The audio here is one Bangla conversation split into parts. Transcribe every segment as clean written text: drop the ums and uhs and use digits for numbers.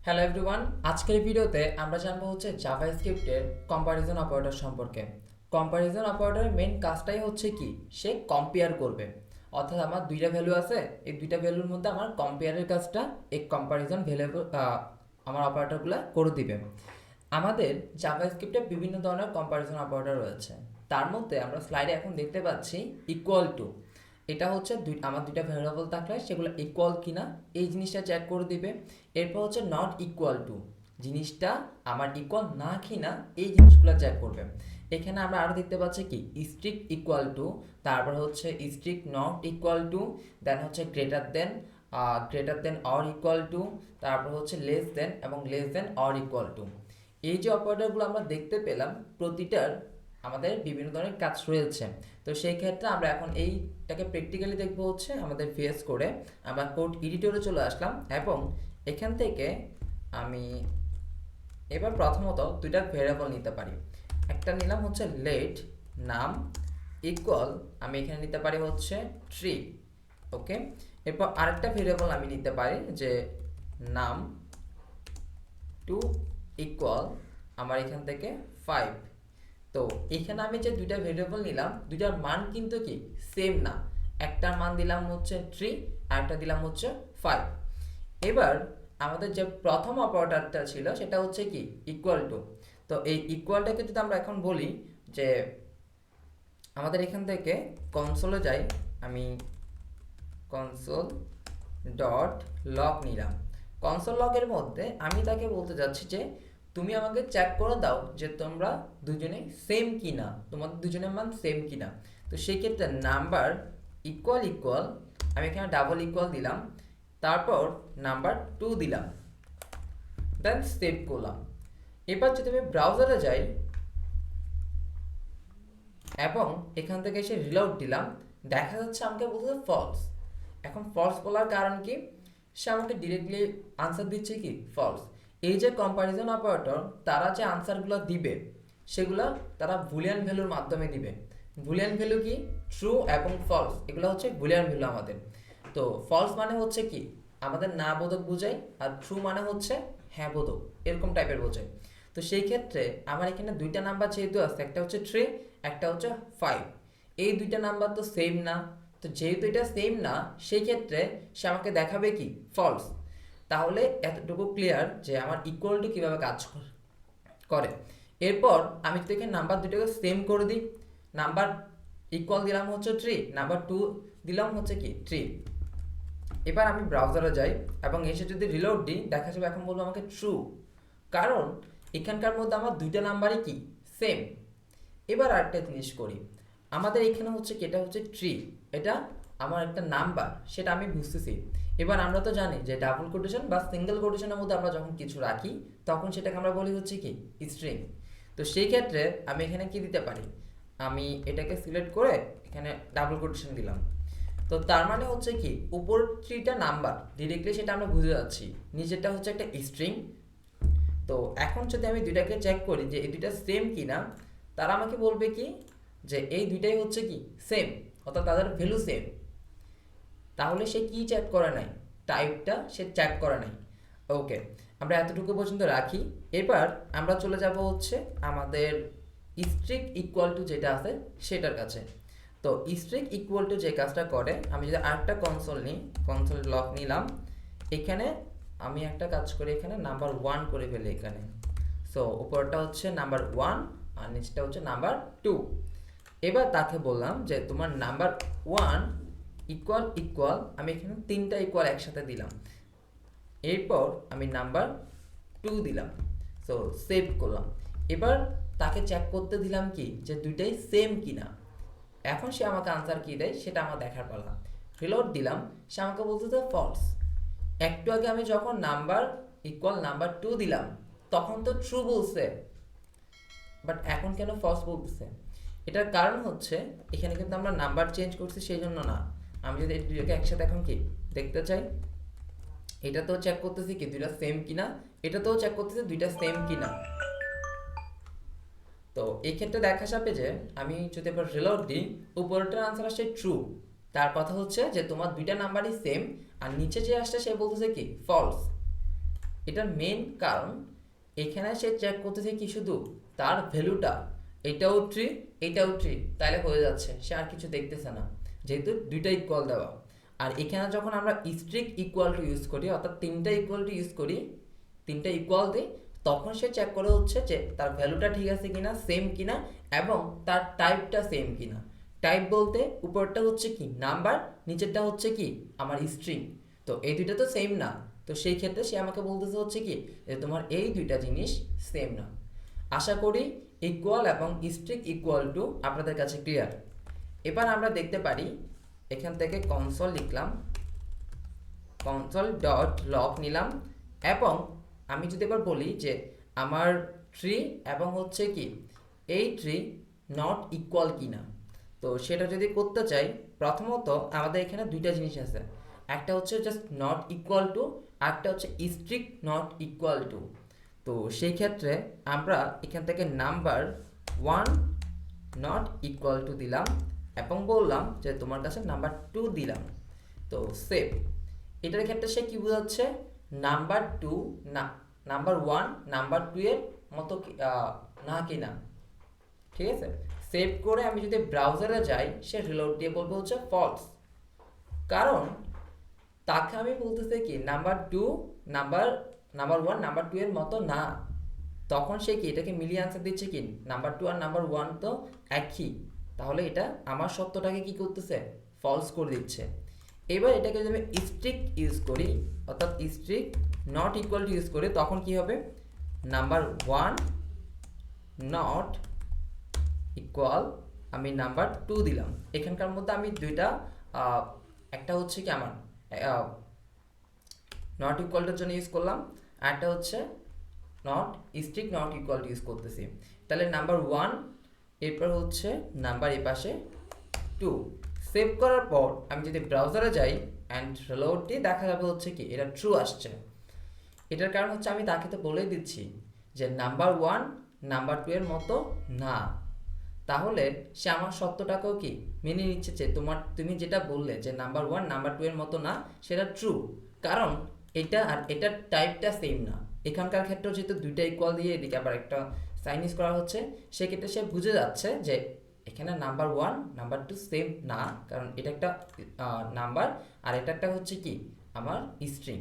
হ্যালো এভরিওয়ান, আজকের ভিডিওতে আমরা জানবো হচ্ছে জাভাস্ক্রিপ্টের কম্পারিজন অপারেটর সম্পর্কে। কম্পারিজন অপারেটরের মেইন কাজটাই হচ্ছে কি, সে কম্পেয়ার করবে। অর্থাৎ আমার দুইটা ভ্যালু আছে, এই দুইটা ভ্যালুর মধ্যে আমার কম্পেয়ারের কাজটা এই কম্পারিজন ভ্যালু আমার অপারেটরগুলো করে দিবে। আমাদের জাভাস্ক্রিপ্টে বিভিন্ন ধরনের কম্পারিজন অপারেটর রয়েছে। তার মধ্যে আমরা স্লাইডে এখন দেখতে পাচ্ছি ইকুয়াল টু। এটা হচ্ছে আমার দুইটা ভ্যারিয়েবল থাকলে সেগুলো ইকুয়াল কিনা এই জিনিসটা চেক করে দিবে। এরপর হচ্ছে নট ইকুয়াল টু, জিনিসটা আমার ইকুয়াল না কিনা এই জিনিসগুলো চেক করবে। এখানে আমরা আরও দেখতে পাচ্ছি কি স্ট্রিক্ট ইকুয়াল টু, তারপর হচ্ছে স্ট্রিক্ট নট ইকুয়াল টু, দেন হচ্ছে greater than or equal to, তারপর হচ্ছে লেস দেন এবং less than or equal to. এই যে অপারেটরগুলো আমরা দেখতে পেলাম, প্রতিটার আমাদের বিভিন্ন ধরনের কাজ রয়েছে। তো সেই ক্ষেত্রে আমরা এখন এইটাকে প্র্যাকটিক্যালি দেখবো হচ্ছে আমাদের ভিএস করে। আমরা কোড এডিটরে চলে আসলাম এবং এখান থেকে আমি এবার প্রথমত দুইটা ভেরিয়েবল নিতে পারি। একটা নিলাম হচ্ছে লেট নাম ইকুয়াল, আমি এখানে নিতে পারি হচ্ছে ট্রি। ওকে, এরপর আরেকটা ভেরিয়েবল আমি নিতে পারি যে নাম টু ইকুয়াল আমার এখান থেকে 5। তো এখানে আমি যে দুইটা ভেরিয়েবল নিলাম, দুইটার মান কিন্তু কি সেম না। একটার মান দিলাম হচ্ছে 3 আর একটা দিলাম হচ্ছে 5। এবার আমাদের যে প্রথম অপারেটরটা ছিল সেটা হচ্ছে কি ইকুয়াল টু। তো এই ইকুয়ালটাকে যদি আমরা এখন বলি যে আমাদের এখান থেকে কনসোলে যাই, আমি কনসোল ডট লগ নিলাম। কনসোল লগের মধ্যে আমি তাকে বলতে যাচ্ছি যে তুমি আমাকে চেক করে দাও যে তোমরা দুজনে সেম কিনা, তোমাদের দুজনের মান সেম কিনা। তো সেই ক্ষেত্রে নাম্বার ইকুয়াল ইকুয়াল, আমি এখানে ডাবল ইকুয়াল দিলাম, তারপর নাম্বার 2 দিলাম, দেন সেভ করলাম। এবার যদি আমি ব্রাউজারে যাই এবং এখান থেকে এসে রিলোড দিলাম, দেখা যাচ্ছে আমাকে বলছে ফলস। এখন ফলস বলার কারণ কি, সে আমাকে ডিরেক্টলি আনসার দিচ্ছে কি ফলস। এই যে কম্পারিজন অপারেটর তারা যে আনসারগুলো দিবে সেগুলো তারা বুলিয়ান ভ্যালুর মাধ্যমে দিবে। বুলিয়ান ভ্যালু কি, ট্রু এবং ফলস, এগুলো হচ্ছে বুলিয়ান ভ্যালু আমাদের। তো ফলস মানে হচ্ছে কি আমাদের না বোধক বোঝায়, আর ট্রু মানে হচ্ছে হ্যাঁ বোধক, এরকম টাইপের বোঝায়। তো সেই ক্ষেত্রে আমার এখানে দুইটা নাম্বার যেহেতু আছে, একটা হচ্ছে 3 একটা হচ্ছে 5, এই দুইটা নাম্বার তো সেম না। তো যেহেতু এটা সেম না, সেই ক্ষেত্রে সে আমাকে দেখাবে কি ফলস। তাহলে এতটুকু ক্লিয়ার যে আমার ইকুয়াল টু কীভাবে কাজ করে। এরপর আমি যদি এখানে নাম্বার দুটোকে সেম করে দিই, নাম্বার ইকুয়াল দিলাম হচ্ছে 3, নাম্বার 2 দিলাম হচ্ছে কি 3। এবার আমি ব্রাউজারে যাই এবং এসে যদি রিলোড দিই, দেখা যাবে এখন বলবো আমাকে ট্রু, কারণ এখানকার মধ্যে আমার দুইটা নাম্বারই কি সেম। এবার আরেকটা জিনিস করি, আমাদের এখানে হচ্ছে কি এটা হচ্ছে ট্রি, এটা আমার একটা নাম্বার, সেটা আমি বুঝতেছি। এবার আমরা তো জানি যে ডাবল কোটেশন বা সিঙ্গেল কোটেশনের মধ্যে আমরা যখন কিছু রাখি তখন সেটাকে আমরা বলি হচ্ছে কি স্ট্রিং। তো সেই ক্ষেত্রে আমি এখানে কি দিতে পারি, আমি এটাকে সিলেক্ট করে এখানে ডাবল কোটেশন দিলাম। তো তার মানে হচ্ছে কি উপর ট্রিটা নাম্বার, ডিরেক্টলি সেটা আমরা বুঝে যাচ্ছি, নিচেরটা হচ্ছে একটা স্ট্রিং। তো এখন যদি আমি দুইটাকে চেক করি যে এই দুইটা সেম কিনা, তারা আমাকে বলবে কি যে এই দুইটাই হচ্ছে কি সেম, অর্থাৎ তাদের ভ্যালু সেম। তাহলে সে কি চেক করে নাই, টাইপটা সে চেক করে নাই। ওকে, আমরা এতটুকু পর্যন্ত রাখি। এবার আমরা চলে যাব হচ্ছে আমাদের স্ট্রিক্ট ইকুয়াল টু যেটা আছে সেটার কাছে। তো স্ট্রিক্ট ইকুয়াল টু যে কাজটা করে, আমি যদি আরেকটা কনসোল নিই, কনসোল লক নিলাম, এখানে আমি একটা কাজ করি, এখানে নাম্বার 1 করে ফেলি এখানে। সো উপরটা হচ্ছে নাম্বার 1 আর নিচটা হচ্ছে নাম্বার 2। এবার তাকে বললাম যে তোমার নাম্বার 1 ইকুয়াল ইকুয়াল, আমি এখানে তিনটা ইকুয়াল একসাথে দিলাম, এরপর আমি নাম্বার 2 দিলাম। সো সেভ করলাম। এবার তাকে চেক করতে দিলাম কি যে দুইটাই সেম কিনা। এখন সে আমাকে আনসার কি দেয় সেটা আমার দেখার পালা। রিলোড দিলাম, সে আমাকে বলতেছে ফলস। একটু আগে আমি যখন নাম্বার ইকুয়াল নাম্বার 2 দিলাম তখন তো ট্রু বলছে, বাট এখন কেন ফলস বলতেছে? এটার কারণ হচ্ছে এখানে কিন্তু আমরা নাম্বার চেঞ্জ করছি সেই জন্য না। আমি যদি এই দুইটাকে একসাথে এখন কি দেখতে চাই, এটা তো চেক করতেছি কি দুইটা সেম কিনা, এটা তো চেক করতেছি দুইটা সেম কিনা। তো এই ক্ষেত্রে দেখা যাবে যে আমি যদি এবার রিলোড দিই, উপরটার আনসার আসছে ট্রু। তার কথা হচ্ছে যে তোমার দুইটা নাম্বারই সেম, আর নিচে যে আসছে সে বলতেছে কি ফলস। এটার মেন কারণ এখানে সে চেক করতেছে কি শুধু তার ভ্যালুটা, এটাও ট্রি এটাও ট্রি, তাহলে হয়ে যাচ্ছে, সে আর কিছু দেখতেছে না যেহেতু দুইটা ইকুয়াল দেওয়া। আর এখানে যখন আমরা স্ট্রিক্ট ইকুয়াল টু ইউজ করি, অর্থাৎ তিনটা ইকুয়াল টু ইউজ করি, তিনটা ইকুয়াল দিই, তখন সে চেক করে হচ্ছে যে তার ভ্যালুটা ঠিক আছে কিনা, সেম কিনা, এবং তার টাইপটা সেম কিনা। টাইপ বলতে উপরটা হচ্ছে কি নাম্বার, নিচেরটা হচ্ছে কি আমার স্ট্রিং, তো এই দুইটা তো সেম না, তো সেই ক্ষেত্রে সে আমাকে বলতেছে হচ্ছে কি যে তোমার এই দুইটা জিনিস সেম না। আশা করি ইকুয়াল এবং স্ট্রিক্ট ইকুয়াল টু আপনাদের কাছে ক্লিয়ার। এবার আমরা দেখতে পারি এখান থেকে কনসোল লিখলাম, কনসোল ডট লগ নিলাম, এবং আমি যদি এবার বলি যে আমার ট্রি এবং হচ্ছে কি এই ট্রি নট ইকুয়াল কিনা, তো সেটা যদি করতে চাই প্রথমত আমাদের এখানে দুইটা জিনিস আছে, একটা হচ্ছে জাস্ট নট ইকুয়াল টু, একটা হচ্ছে স্ট্রিক্ট নট ইকুয়াল টু। তো সেই ক্ষেত্রে আমরা এখান থেকে নাম্বার 1 নট ইকুয়াল টু দিলাম এবং বললাম যে তোমার কাছে নাম্বার 2 দিলাম, তো সেভ। এটার ক্ষেত্রে সে কি বোঝাচ্ছে, নাম্বার 2 না নাম্বার 1 নাম্বার 2 এর মতো না কিনা, ঠিক আছে। সেভ করে আমি যদি ব্রাউজারে যাই, সে রিলোড দিয়ে বলবো হচ্ছে ফলস, কারণ তাকে আমি বলতেছি কি নাম্বার 2 নাম্বার 1 নাম্বার 2 এর মতো না, তখন সে কি এটাকে মিলিয়ে আনসার দিচ্ছে কি নাম্বার 2 আর নাম্বার 1 তো একই, তাহলে এটা আমার সত্যটাকে কি করতেছে, ফলস করে দিচ্ছে। এবার এটাকে যদি আমি স্ট্রিক্ট ইউজ করি, অর্থাৎ strict not equal to use করি, তখন কি হবে, নাম্বার 1 নট ইকুয়াল আমি নাম্বার 2 দিলাম। এখানকার মধ্যে আমি দুইটা একটা হচ্ছে কি আমার নট ইকুয়ালটার জন্য ইউজ করলাম, আর একটা হচ্ছে not strict not equal to use করতেছি। তাহলে নাম্বার 1 এরপর হচ্ছে নাম্বার এই পাশে 2। সেভ করার পর আমি যদি ব্রাউজারে যাই অ্যান্ড রিলোড দিই, দেখা যাবে হচ্ছে কি এটা ট্রু আসছে। এটার কারণ হচ্ছে আমি তাকে তো বলেই দিচ্ছি যে নাম্বার 1 নাম্বার 2 এর মতো না, তাহলে সে আমার সত্যটাকেও কি মেনে নিচ্ছে যে তুমি যেটা বললে যে নাম্বার 1 নাম্বার 2 এর মতো না, সেটা ট্রু, কারণ এটা আর এটার টাইপটা সেম না। এখানকার ক্ষেত্রেও যেহেতু দুইটা ইকুয়াল দিয়ে এদিকে আবার একটা সাইন ইউজ করা হচ্ছে, সেক্ষেত্রে সে বুঝে যাচ্ছে যে এখানে নাম্বার 1 নাম্বার 2 সেম না, কারণ এটা একটা নাম্বার আর এটা একটা হচ্ছে কি আমার স্ট্রিং।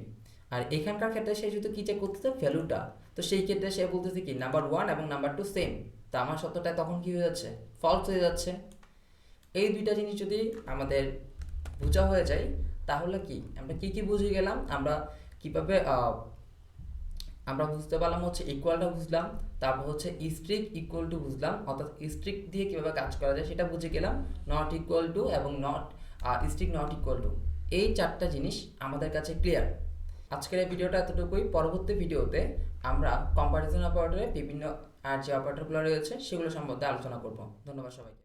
আর এখানকার ক্ষেত্রে সে যেহেতু কি চেক করতেছে ভ্যালুটা, তো সেই ক্ষেত্রে সে বলতেছে কি নাম্বার 1 এবং নাম্বার 2 সেম, তা আমার সত্যটা তখন কি হয়ে যাচ্ছে, ফলস হয়ে যাচ্ছে। এই দুইটা জিনিস যদি আমাদের বোঝা হয়ে যায়, তাহলে কি আমরা কি বুঝে গেলাম, আমরা কিভাবে আমরা বুঝতে পারলাম হচ্ছে ইকুয়ালটা বুঝলাম, তারপর হচ্ছে স্ট্রিক্ট ইকুয়াল টু বুঝলাম, অর্থাৎ স্ট্রিক্ট দিয়ে কীভাবে কাজ করা যায় সেটা বুঝে গেলাম, নট ইকুয়াল টু এবং not strict not equal to, এই চারটা জিনিস আমাদের কাছে ক্লিয়ার। আজকের এই ভিডিওটা এতটুকুই। পরবর্তী ভিডিওতে আমরা কম্পারিজন অপারেটরে বিভিন্ন আর যে অপারেটরগুলো রয়েছে সেগুলো সম্বন্ধে আলোচনা করব। ধন্যবাদ সবাইকে।